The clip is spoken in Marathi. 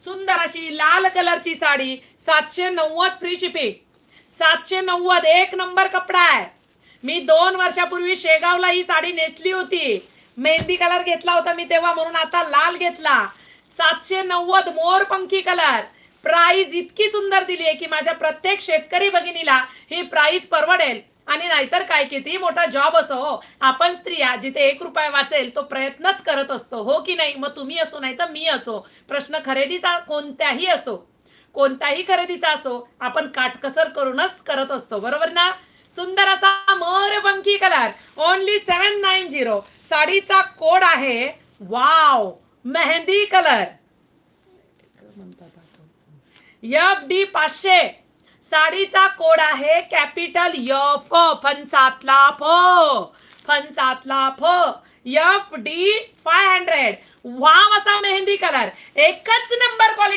सुंदर अशी लाल कलरची साडी 790 फ्री शिपिंग. 790 एक नंबर कपडा आहे. मी 2 वर्षापूर्वी शेगावला ही साडी नेसली होती. मेहंदी कलर घेतला होता मी तेव्हा, म्हणून आता लाल घेतला. 790 मोरपंखी कलर. प्राइस इतकी सुंदर दिली आहे की माझ्या प्रत्येक शेतकरी भगिनीला ही प्राइस परवडेल. आणि नाहीतर काय, किती मोठा जॉब असो हो, आपण स्त्रिया जिथे 1 रुपया वाचेल तो प्रयत्नच करत असतो, हो की नाही? मग तुम्ही असो नाही तर मी असो, प्रश्न खरेदीचा कोणत्याही असो, कोणत्याही खरेदीचा असो, आपण काटकसर करूनच करत असतो, बरोबर ना? सुंदर असा मोरपंखी कलर, ओनली 790. साडीचा कोड आहे वाव मेहंदी कलर, FD 500. साडीचा कोड आहे कॅपिटल F, फणसातला फ, फणसातला फ, FD 500. वाव असा मेहंदी कलर, एकच नंबर क्वालिटी.